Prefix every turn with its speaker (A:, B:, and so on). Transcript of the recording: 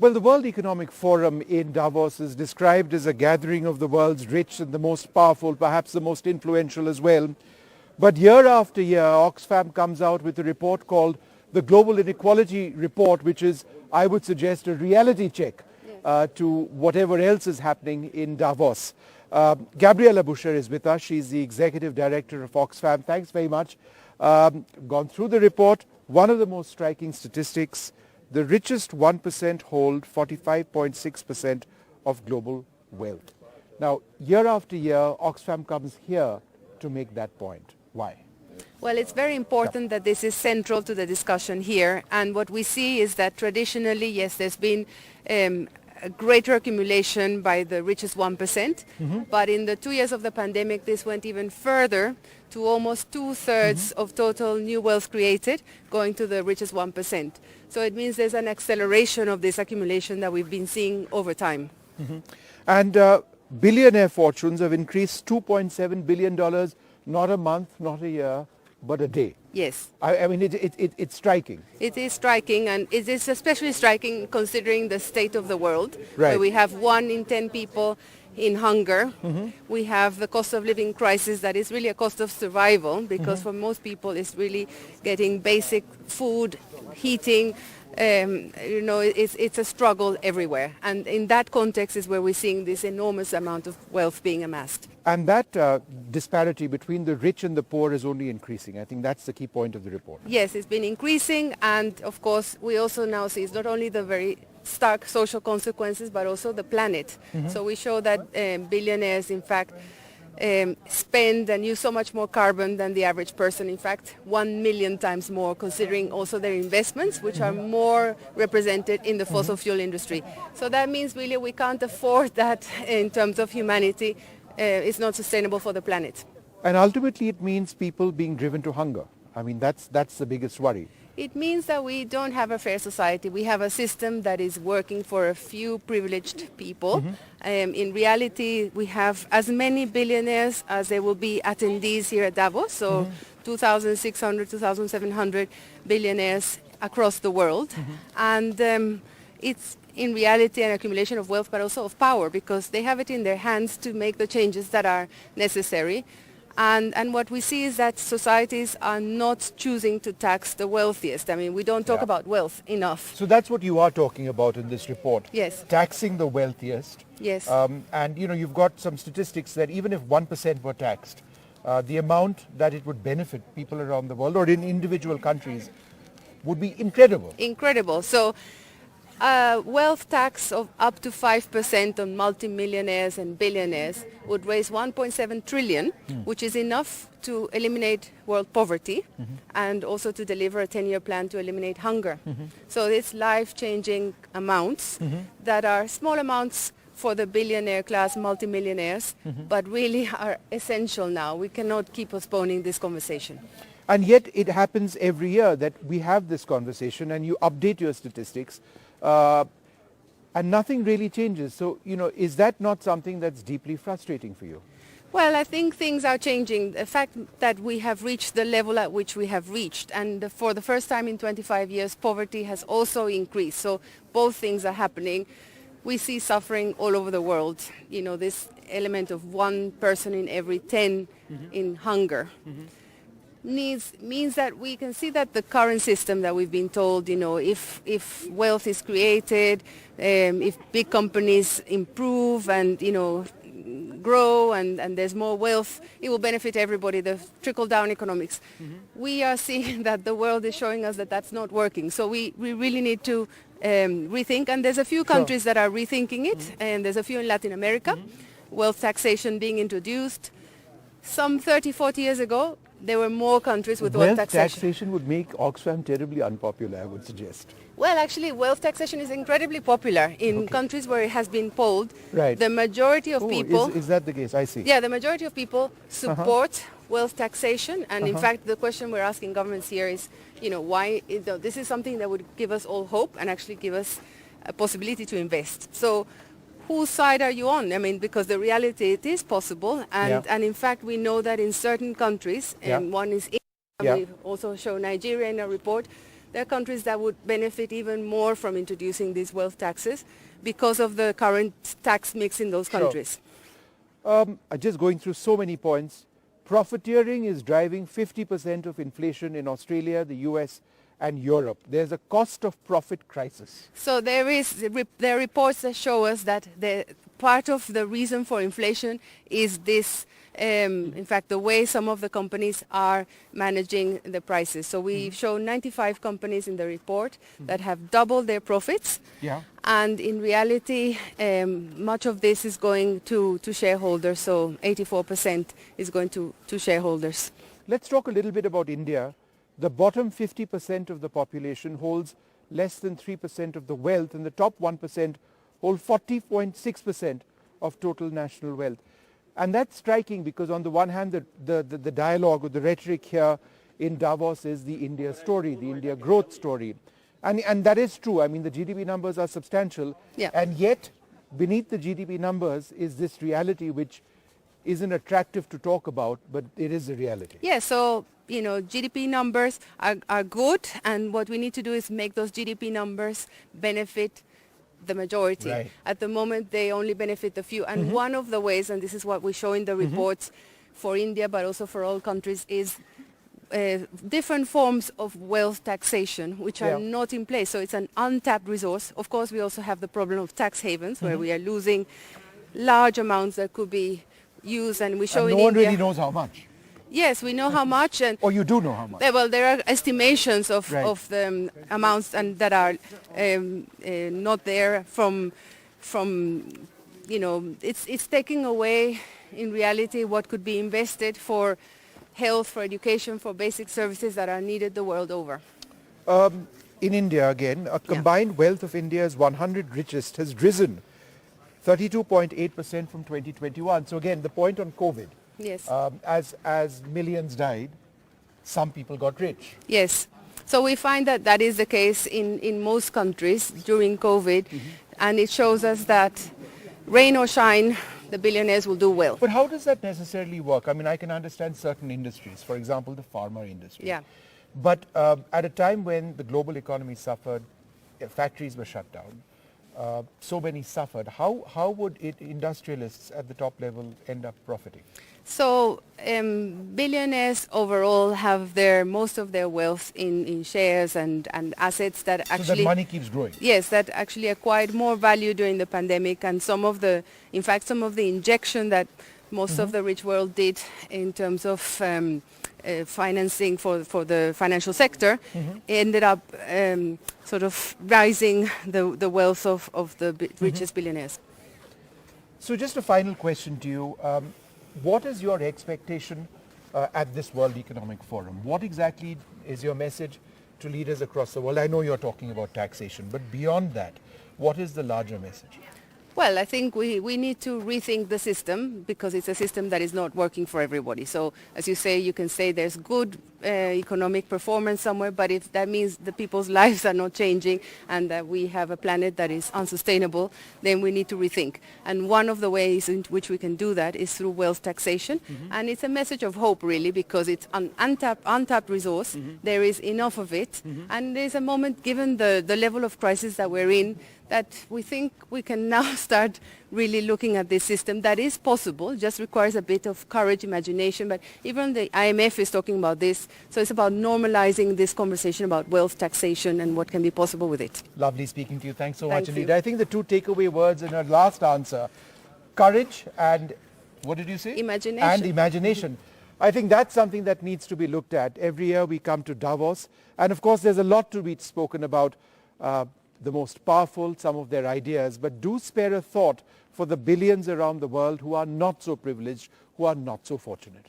A: Well, the World Economic Forum in Davos is described as a gathering of the world's rich and the most powerful, perhaps the most influential as well. But year after year, Oxfam comes out with a report called the Global Inequality Report, which is, I would suggest, a reality check to whatever else is happening in Davos. Gabriela Bucher is with us. She's the Executive Director of Oxfam. Thanks very much. Gone through the report. One of the most striking statistics, the richest 1% hold 45.6% of global wealth. Now, year after year, Oxfam comes here to make that point. Why?
B: Well, it's very important that this is central to the discussion here. And what we see is that traditionally, yes, there's been a greater accumulation by the richest 1%. But in the 2 years of the pandemic, this went even further to almost two-thirds of total new wealth created going to the richest 1%. So it means there's an acceleration of this accumulation that we've been seeing over time.
A: And billionaire fortunes have increased $2.7 billion, not a month, not a year, but a day.
B: Yes.
A: I mean, it's striking.
B: It is striking, and it is especially striking considering the state of the world,
A: Right.
B: where we have 1 in 10 people in hunger. We have the cost of living crisis that is really a cost of survival, because for most people it's really getting basic food, heating. It's a struggle everywhere. And in that context is where we're seeing this enormous amount of wealth being amassed.
A: And that disparity between the rich and the poor is only increasing. I think that's the key point of the report.
B: Yes, it's been increasing, and of course we also now see it's not only the very stark social consequences but also the planet. So we show that billionaires in fact spend and use so much more carbon than the average person, in fact 1 million times more, considering also their investments, which are more represented in the fossil fuel industry. So that means really we can't afford that in terms of humanity. It's not sustainable for the planet.
A: And ultimately it means people being driven to hunger. I mean, that's the biggest worry.
B: It means that we don't have a fair society. We have a system that is working for a few privileged people. In reality, we have as many billionaires as there will be attendees here at Davos, so 2,600, 2,700 billionaires across the world. And it's in reality an accumulation of wealth but also of power, because they have it in their hands to make the changes that are necessary. And what we see is that societies are not choosing to tax the wealthiest. I mean, we don't talk about wealth enough.
A: So that's what you are talking about in this report.
B: Yes.
A: Taxing the wealthiest.
B: Yes.
A: And, you've got some statistics that even if 1% were taxed, the amount that it would benefit people around the world or in individual countries would be incredible.
B: Incredible. So wealth tax of up to 5% on multimillionaires and billionaires would raise 1.7 trillion, which is enough to eliminate world poverty and also to deliver a 10-year plan to eliminate hunger. So it's life-changing amounts that are small amounts for the billionaire class, multimillionaires, but really are essential now. We cannot keep postponing this conversation.
A: And yet it happens every year that we have this conversation and you update your statistics and nothing really changes. So, is that not something that's deeply frustrating for you?
B: Well, I think things are changing. The fact that we have reached the level at which we have reached, and for the first time in 25 years, poverty has also increased. So both things are happening. We see suffering all over the world. This element of 1 person in every 10 in hunger. Means that we can see that the current system that we've been told, if wealth is created, if big companies improve and, grow and there's more wealth, it will benefit everybody, the trickle-down economics. We are seeing that the world is showing us that that's not working. So we really need to rethink, and there's a few countries that are rethinking it, and there's a few in Latin America, wealth taxation being introduced. Some 30, 40 years ago, there were more countries with wealth taxation.
A: Wealth taxation would make Oxfam terribly unpopular, I would suggest.
B: Well, actually, wealth taxation is incredibly popular in countries where it has been polled.
A: Right.
B: The majority of people...
A: Is that the case? I see.
B: Yeah, the majority of people support wealth taxation. And in fact, the question we're asking governments here is, why... this is something that would give us all hope and actually give us a possibility to invest. So whose side are you on? I mean, because the reality, it is possible. And in fact, we know that in certain countries, and one is India, we've also shown Nigeria in a report, there are countries that would benefit even more from introducing these wealth taxes because of the current tax mix in those countries.
A: Just going through so many points. Profiteering is driving 50% of inflation in Australia, the US, and Europe. There's a cost of profit crisis.
B: So there are reports that show us that part of the reason for inflation is this, in fact, the way some of the companies are managing the prices. So we show 95 companies in the report that have doubled their profits.
A: Yeah.
B: And in reality, much of this is going to shareholders. So 84% is going to shareholders.
A: Let's talk a little bit about India. The bottom 50% of the population holds less than 3% of the wealth, and the top 1% hold 40.6% of total national wealth. And that's striking because on the one hand, the dialogue or the rhetoric here in Davos is the India story, the India growth story. And that is true. I mean, the GDP numbers are substantial.
B: Yeah.
A: And yet, beneath the GDP numbers is this reality which isn't attractive to talk about, but it is a reality.
B: Yeah, so, GDP numbers are good, and what we need to do is make those GDP numbers benefit the majority.
A: Right.
B: At the moment, they only benefit the few. And one of the ways, and this is what we show in the reports for India, but also for all countries, is different forms of wealth taxation, which are not in place. So it's an untapped resource. Of course, we also have the problem of tax havens, where we are losing large amounts that could be used, and we show
A: And
B: in
A: no one
B: India.
A: really knows how much.
B: Yes, we know how much, and
A: Or you do know how much.
B: well, there are estimations of
A: Right.
B: the amounts and that are not there from it's taking away in reality what could be invested for health, for education, for basic services that are needed the world over.
A: In India, again, a combined wealth of India's 100 richest has risen 32.8% from 2021. So again, the point on COVID,
B: Yes.
A: as millions died, some people got rich.
B: Yes. So we find that that is the case in most countries during COVID, and it shows us that rain or shine, the billionaires will do well.
A: But how does that necessarily work? I mean, I can understand certain industries, for example, the pharma industry.
B: Yeah.
A: But at a time when the global economy suffered, factories were shut down, so many suffered, how would industrialists at the top level end up profiting?
B: So billionaires overall have most of their wealth in shares and assets that actually...
A: So that money keeps growing.
B: Yes, that actually acquired more value during the pandemic, and some of the injection that most of the rich world did in terms of financing for the financial sector ended up sort of rising the wealth of the richest billionaires.
A: So just a final question to you. What is your expectation at this World Economic Forum? What exactly is your message to leaders across the world? I know you're talking about taxation, but beyond that, what is the larger message?
B: Well, I think we need to rethink the system because it's a system that is not working for everybody. So, as you say, you can say there's good economic performance somewhere, but if that means the people's lives are not changing and that we have a planet that is unsustainable, then we need to rethink. And one of the ways in which we can do that is through wealth taxation. And it's a message of hope, really, because it's an untapped resource. There is enough of it. And there's a moment, given the level of crisis that we're in, that we think we can now start really looking at this system. That is possible, just requires a bit of courage, imagination, but even the IMF is talking about this. So it's about normalizing this conversation about wealth taxation and what can be possible with it.
A: Lovely speaking to you. Thanks so
B: Thank
A: much
B: you.
A: indeed. I think the two takeaway words in her last answer, courage and, what did you say?
B: Imagination.
A: And imagination. I think that's something that needs to be looked at. Every year we come to Davos, and of course there's a lot to be spoken about. The most powerful, some of their ideas, but do spare a thought for the billions around the world who are not so privileged, who are not so fortunate.